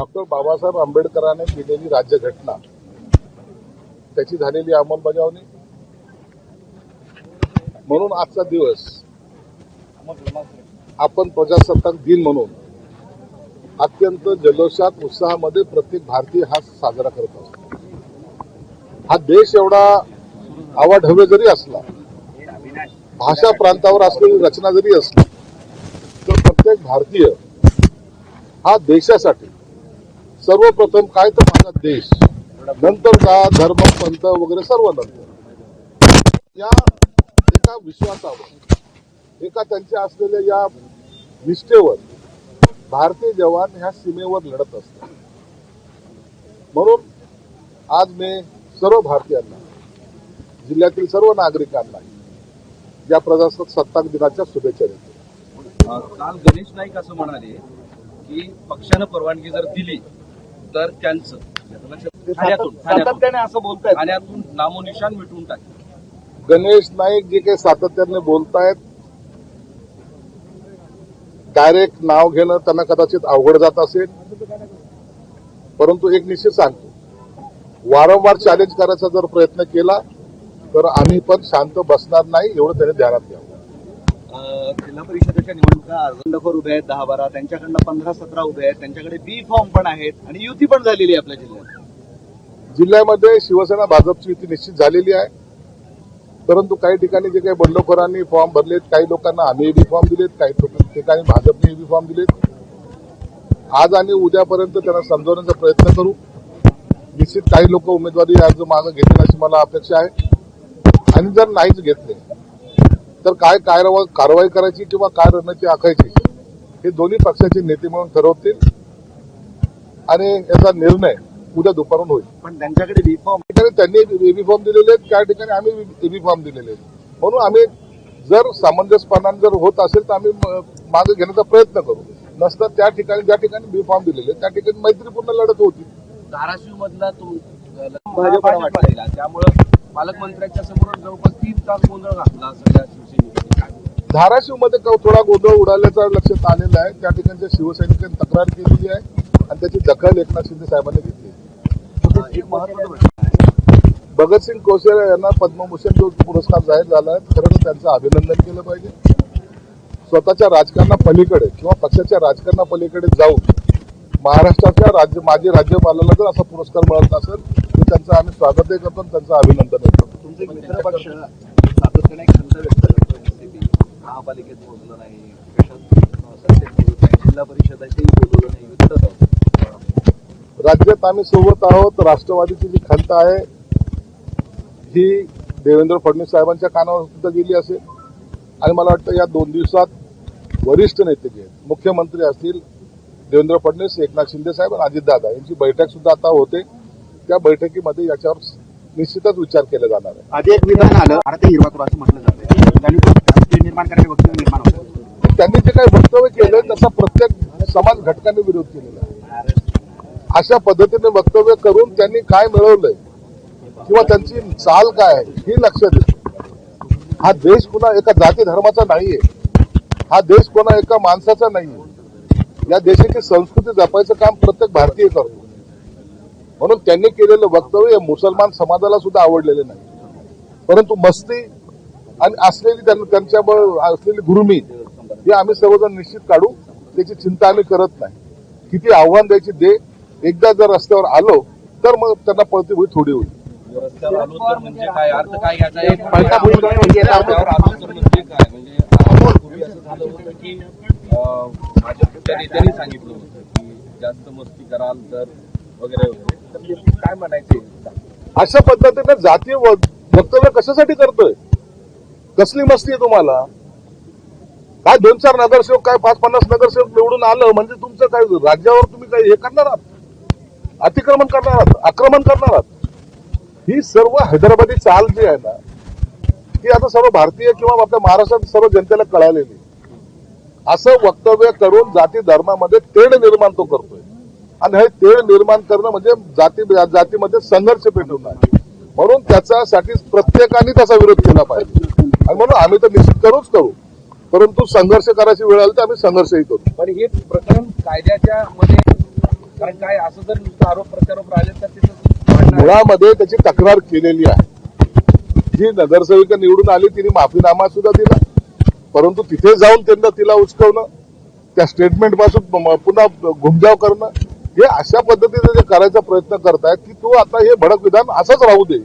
Doctor Babasaheb आंबेडकरांनी दिलेली राज्यघटना त्याची झालेली अंमलबजावणी म्हणून आजचा दिवस आपण प्रजासत्ताक दिन म्हणून अत्यंत जल्लोषात उत्साहामध्ये प्रत्येक भारतीय हा साजरा करत असतो। हा देश एवढा आवाढव्य जरी असला, भाषा प्रांतावर असलेली रचना जरी असली, तर प्रत्येक भारतीय हा देशासाठी सर्वप्रथम काय तर माझा देश, नंतर का धर्म पंथ वगैरे सर्व नंतर, या एका विश्वासावर, एका त्यांच्या असलेल्या या निष्ठेवर भारतीय जवान ह्या सीमेवर लढत असतात। म्हणून आज मी सर्व भारतीयांना, जिल्ह्यातील सर्व नागरिकांना या प्रजासत्ताक दिनाच्या शुभेच्छा देतो। काल गणेश नाईक असं म्हणाले की पक्षानं परवानगी जर दिली तर त्यांचं सातत्याने असं बोलतायत, ठाण्यातून नामोनिशाण मिटवून टाकेल। गणेश नाईक जे काही सातत्याने बोलतायत, डायरेक्ट नाव घेणं त्यांना कदाचित अवघड जात असेल, परंतु एक निश्चित सांगतो, वारंवार चॅलेंज करायचा जर प्रयत्न केला तर आम्ही पण शांत बसणार नाही, एवढं त्याने ध्यानात घ्यावं। जिल्हा परिषदेच्या निवडणुका बंडखोर उभे आहेत 10-12, त्यांच्याकडनं 15-17 उभे आहेत, त्यांच्याकडे बी फॉर्म पण आहेत आणि युती पण झालेली आहे आपल्या जिल्ह्यात। जिल्ह्यामध्ये शिवसेना भाजपची युती निश्चित झालेली आहे, परंतु काही ठिकाणी जे काही बंडखोरांनी फॉर्म भरलेत, काही लोकांना आम्ही बी फॉर्म दिलेत, काही ठिकाणी भाजपने बी फॉर्म दिलेत। आज आणि उद्यापर्यंत त्यांना समजवण्याचा प्रयत्न करू। निश्चित काही लोक उमेदवारी अर्ज मागे घेतील अशी मला अपेक्षा आहे, आणि जर नाहीच घेतले तर काय कारवाई करायची किंवा काय रणनीती आखायची हे दोन्ही पक्षाचे नेते म्हणून ठरवतील, आणि याचा निर्णय उद्या दुपारून होईल। पण त्यांच्याकडे बी फॉर्म, त्यांनी एबी फॉर्म दिलेले आहेत, त्या ठिकाणी आम्ही एबी फॉर्म दिलेले आहेत। म्हणून आम्ही जर सामंजस्यपणाने जर होत असेल तर आम्ही मागे घेण्याचा प्रयत्न करू, नसतं त्या ठिकाणी ज्या ठिकाणी बी फॉर्म दिलेले त्या ठिकाणी मैत्रीपूर्ण लढत होती। धाराशिव मधला भाजपला, त्यामुळे पालकमंत्र्यांच्या समोर जवळपास 3 तास गोंधळ घातला सगळ्या शिवसैनिकांनी। धाराशिव मध्ये थोडा गोंधळ उडाल्याचा लक्षात आलेला आहे, त्या ठिकाणच्या शिवसैनिकांनी तक्रार केलेली आहे आणि त्याची दखल एकनाथ शिंदे साहेबांनी घेतली। एक महत्त्वाचं भगतसिंग कोश्यारी यांना पद्मभूषण जो पुरस्कार जाहीर झाला आहे, खरंच त्यांचं अभिनंदन केलं पाहिजे। स्वतःच्या राजकारणापलीकडे किंवा पक्षाच्या राजकारणापलीकडे जाऊन महाराष्ट्राच्या माजी राज्यपालाला जर असा पुरस्कार मिळत असेल तर त्यांचं आम्ही स्वागतही करतो आणि त्यांचं अभिनंदन करतो। तुमचे मित्र पक्ष सातत्याने खंत व्यक्त करतो, एनसीपी महापालिकेत बोललं नाही, जिल्हा परिषदेचेही बोलवलं नाही, युद्धात आहोत। राज्यात आम्ही सोबत आहोत। राष्ट्रवादीची जी खंत आहे ही देवेंद्र फडणवीस साहेबांच्या कानावर सुद्धा गेली असेल, आणि मला वाटतं या 2 दिवसात वरिष्ठ नेते जे आहेत, मुख्यमंत्री असतील देवेंद्र फडणवीस, एकनाथ शिंदे साहेब आणि अजितदादा यांची बैठक सुद्धा आता होते। त्या बैठकीमध्ये याच्यावर निश्चितच विचार केला जाणार आहे। आधी एक विधान आलं, भारतीय हिरवा तुरा असं म्हटलं जातं, त्यांनी निर्माण करायचे वक्तव्य निर्माण होतं। त्यांनी जे काही वक्तव्य केलं त्याचा प्रत्येक समाज घटकांनी विरोध केलेला आहे। अशा पद्धतीने वक्तव्य करून त्यांनी काय मिळवलंय किंवा त्यांची चाल काय ही लक्षात येते। हा देश पुन्हा एका जाती धर्माचा नाहीये, हा देश कोणा एका माणसाचा नाहीये। या देशाची संस्कृती जपायचं काम प्रत्येक भारतीय करतो, म्हणून त्यांनी केलेलं वक्तव्य मुसलमान समाजाला सुद्धा आवडलेले नाही, परंतु मस्ती आणि असलेली त्यांच्या असलेली गुरुमी ही आम्ही सर्वजण निश्चित काढू, त्याची चिंता आम्ही करत नाही। किती आव्हान द्यायची दे, एकदा जर रस्त्यावर आलो तर मग त्यांना पळती होईल, थोडी होईल। रस्त्यावर आलो तर म्हणजे काय अर्थ काय घ्यायचा आहे, पूर्वी असं झालं होतं की भाजपच्या नेत्यांनी सांगितलं होतं की जास्त मस्ती कराल तर वगैरे वगैरे, तर काय म्हणायचे? अशा पद्धतीने जातीय वक्तव्य कशासाठी करतोय? कसली मस्ती आहे तुम्हाला? काय 2-4 नगरसेवक, काय 5-50 नगरसेवक निवडून आलं म्हणजे तुमचं काय राज्यावर तुम्ही काय हे करणार आहात, अतिक्रमण करणार आहात, आक्रमण करणार आहात? ही सर्व हैदराबादी चाल जी आहे ना, ती आता सर्व भारतीय किंवा आपल्या महाराष्ट्रात सर्व जनतेला कळालेली। असं वक्तव्य करून जाती धर्मामध्ये तेढ निर्माण तो करतोय, आणि हे तेढ निर्माण करणं म्हणजे जातीमध्ये संघर्ष पेटवणं, म्हणून त्याच्यासाठी प्रत्येकाने त्याचा विरोध केला पाहिजे। आणि म्हणून आम्ही तर निश्चित करू, परंतु संघर्ष करायची वेळ आली तर आम्ही संघर्षही करू। पण हे प्रकरण कायद्याच्या मध्ये कारण काय असं जर नुसतं आरोप प्रत्यारोप राहिले तर तिथं वाढणार. मुळामध्ये त्याची तक्रार केलेली आहे. जी नगरसेविका निवडून आली तिने माफीनामा सुद्धा दिला, परंतु तिथे जाऊन त्यांना तिला उचकवणं, त्या स्टेटमेंट पासून पुन्हा घुमजाव करणं, हे अशा पद्धतीने जे करायचा प्रयत्न करतायत की तू आता हे भडक विधान असंच राहू दे,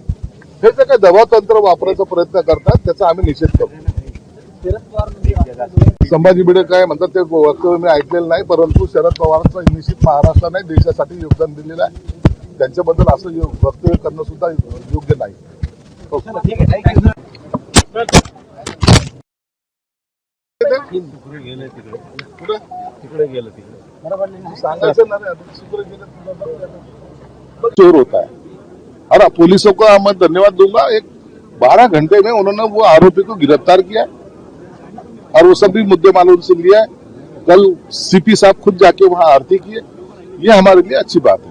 हे जे काही दबाव तंत्र वापरायचा प्रयत्न करतात त्याचा आम्ही निषेध करतो. शरद पवार म्हणजे संभाजी भिडे काय म्हणतात ते वक्तव्य मी ऐकलेलं नाही, परंतु शरद पवारांचं निश्चित महाराष्ट्राने देशासाठी योगदान दिलेलं आहे. त्यांच्याबद्दल असं वक्तव्य करणं सुद्धा योग्य नाही. ठीक आहे, थँक्यू. तिकडे गेलं सांगायचं ना रे, तिकडे गेलं चोर होता है। और पुलिसों का मैं धन्यवाद दूंगा, एक 12 घंटे में उन्होंने वो आरोपी को गिरफ्तार किया और वो सभी मुद्दे मालूम से लिया है। कल सीपी साहब खुद जाके वहां आरती किए, ये हमारे लिए अच्छी बात है।